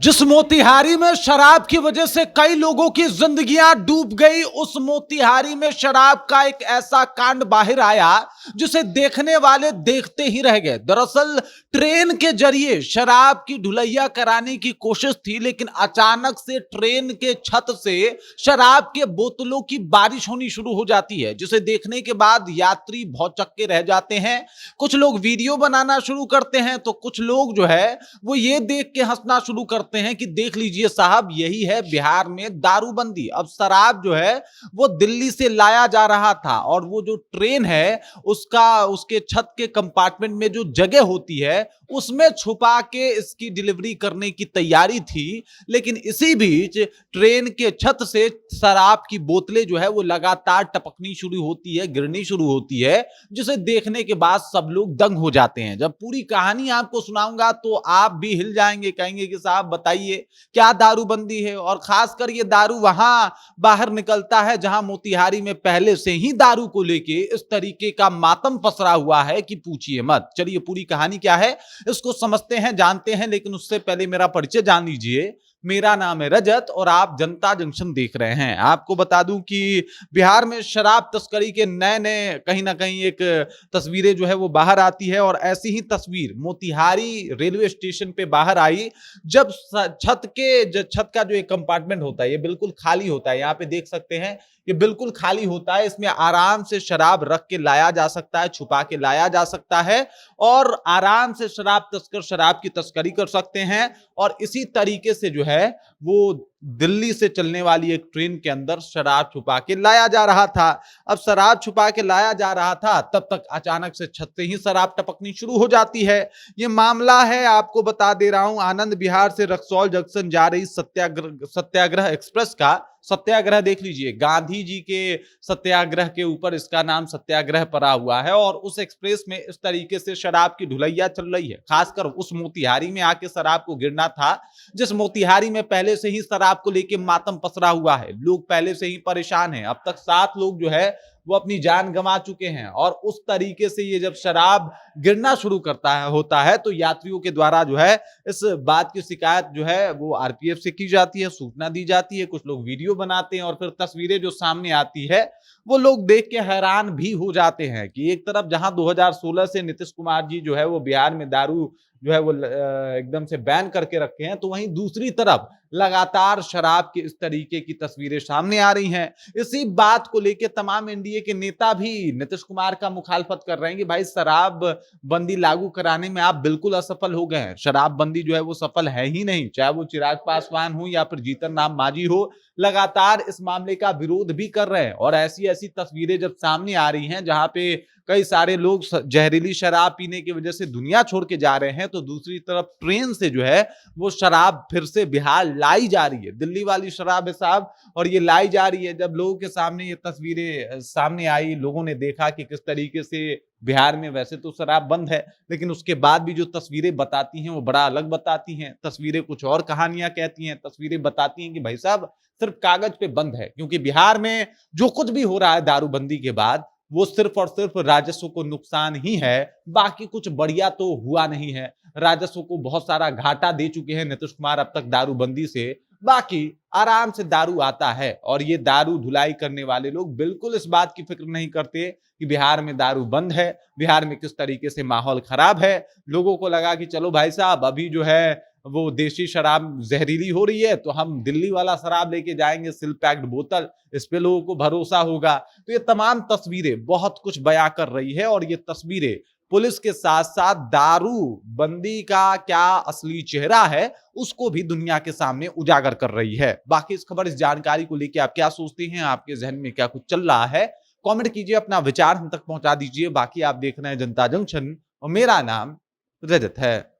जिस मोतिहारी में शराब की वजह से कई लोगों की जिंदगियां डूब गई, उस मोतिहारी में शराब का एक ऐसा कांड बाहर आया जिसे देखने वाले देखते ही रह गए। दरअसल ट्रेन के जरिए शराब की ढुलैया कराने की कोशिश थी, लेकिन अचानक से ट्रेन के छत से शराब के बोतलों की बारिश होनी शुरू हो जाती है, जिसे देखने के बाद यात्री भौचक्के रह जाते हैं। कुछ लोग वीडियो बनाना शुरू करते हैं तो कुछ लोग जो है वो ये देख के हंसना शुरू करते हैं कि देख लीजिए साहब, यही है बिहार में दारूबंदी। अब शराब जो है वो दिल्ली से लाया जा रहा था और वो जो ट्रेन है उसके छत के कंपार्टमेंट में जो जगह होती है उसमें छुपा के इसकी डिलीवरी करने की तैयारी थी। लेकिन इसी बीच ट्रेन के छत से शराब की बोतलें जो है वो लगातार टपकनी शुरू होती है, गिरनी शुरू होती है, जिसे देखने के बाद सब लोग दंग हो जाते हैं। जब पूरी कहानी आपको सुनाऊंगा तो आप भी हिल जाएंगे, कहेंगे कि साहब बताइए क्या दारूबंदी है। और खासकर ये दारू वहां बाहर निकलता है जहां मोतिहारी में पहले से ही दारू को लेके इस तरीके का मातम पसरा हुआ है कि पूछिए मत। चलिए पूरी कहानी क्या है इसको समझते हैं, जानते हैं, लेकिन उससे पहले मेरा परिचय जान लीजिए। मेरा नाम है रजत और आप जनता जंक्शन देख रहे हैं। आपको बता दूं कि बिहार में शराब तस्करी के नए नए कहीं ना कहीं एक तस्वीरें जो है वो बाहर आती है, और ऐसी ही तस्वीर मोतिहारी रेलवे स्टेशन पे बाहर आई जब छत का जो एक कंपार्टमेंट होता है ये बिल्कुल खाली होता है। यहाँ पे देख सकते हैं ये बिल्कुल खाली होता है, इसमें आराम से शराब रख के लाया जा सकता है, छुपा के लाया जा सकता है और आराम से शराब तस्कर शराब की तस्करी कर सकते हैं। और इसी तरीके से जो है वो दिल्ली से चलने वाली एक ट्रेन के अंदर शराब छुपा के लाया जा रहा था। अब शराब छुपा के लाया जा रहा था तब तक अचानक से छत से ही शराब टपकनी शुरू हो जाती है। ये मामला है, आपको बता दे रहा हूं, आनंद विहार से रक्सौल जंक्शन जा रही सत्याग्रह एक्सप्रेस का। सत्याग्रह देख लीजिए, गांधी जी के सत्याग्रह के ऊपर इसका नाम सत्याग्रह पड़ा हुआ है। और उस एक्सप्रेस में इस तरीके से शराब की ढुलैया चल रही है। खासकर उस मोतिहारी में आके शराब को गिरना था जिस मोतिहारी में पहले से ही शराब को लेके मातम पसरा हुआ है। लोग पहले से ही परेशान हैं। अब तक 7 लोग जो है वो अपनी जान गंवा चुके हैं। और उस तरीके से ये जब शराब गिरना शुरू होता है तो यात्रियों के द्वारा जो है इस बात की शिकायत जो है वो आरपीएफ से की जाती है, सूचना दी जाती है। कुछ लोग वीडियो बनाते हैं और फिर तस्वीरें जो सामने आती है वो लोग देख के हैरान भी हो जाते हैं कि एक तरफ जहां 2016 से नीतीश कुमार जी जो है वो बिहार में दारू जो है वो एकदम से बैन करके रखे हैं, तो वहीं दूसरी तरफ लगातार शराब के इस तरीके की तस्वीरें सामने आ रही हैं। इसी बात को लेकर तमाम एनडीए के नेता भी नीतीश कुमार का मुखालफत कर रहे हैं कि भाई शराब बंदी लागू कराने में आप बिल्कुल असफल हो गए हैं। शराब बंदी जो है वो सफल है ही नहीं, चाहे वो चिराग पासवान हो या फिर जीतन राम मांझी हो, लगातार इस मामले का विरोध भी कर रहे हैं। और ऐसी ऐसी तस्वीरें जब सामने आ रही हैं जहां पे कई सारे लोग जहरीली शराब पीने की वजह से दुनिया छोड़ के जा रहे हैं, तो दूसरी तरफ ट्रेन से जो है वो शराब फिर से बिहार लाई जा रही है। दिल्ली वाली शराब है साहब, और ये लाई जा रही है। जब लोगों के सामने ये तस्वीरें सामने आई, लोगों ने देखा कि किस तरीके से बिहार में वैसे तो शराब बंद है, लेकिन उसके बाद भी जो तस्वीरें बताती हैं वो बड़ा अलग बताती हैं। तस्वीरें कुछ और कहानियां कहती हैं। तस्वीरें बताती हैं कि भाई साहब सिर्फ कागज पे बंद है, क्योंकि बिहार में जो कुछ भी हो रहा है दारूबंदी के बाद वो सिर्फ और सिर्फ राजस्व को नुकसान ही है, बाकी कुछ बढ़िया तो हुआ नहीं है। राजस्व को बहुत सारा घाटा दे चुके हैं नीतीश कुमार अब तक दारूबंदी से, बाकी आराम से दारू आता है। और ये दारू ढुलाई करने वाले लोग बिल्कुल इस बात की फिक्र नहीं करते कि बिहार में दारू बंद है, बिहार में किस तरीके से माहौल खराब है। लोगों को लगा कि चलो भाई साहब अभी जो है वो देशी शराब जहरीली हो रही है तो हम दिल्ली वाला शराब लेके जाएंगे, सिल पैक्ड बोतल, इस पे लोगों को भरोसा होगा। तो ये तमाम तस्वीरें बहुत कुछ बयां कर रही है, और ये तस्वीरें पुलिस के साथ साथ दारू बंदी का क्या असली चेहरा है उसको भी दुनिया के सामने उजागर कर रही है। बाकी इस खबर, इस जानकारी को लेकर आप क्या सोचते हैं, आपके जहन में क्या कुछ चल रहा है, कमेंट कीजिए, अपना विचार हम तक पहुंचा दीजिए। बाकी आप देख रहे हैं जनता जंक्शन और मेरा नाम रजत है।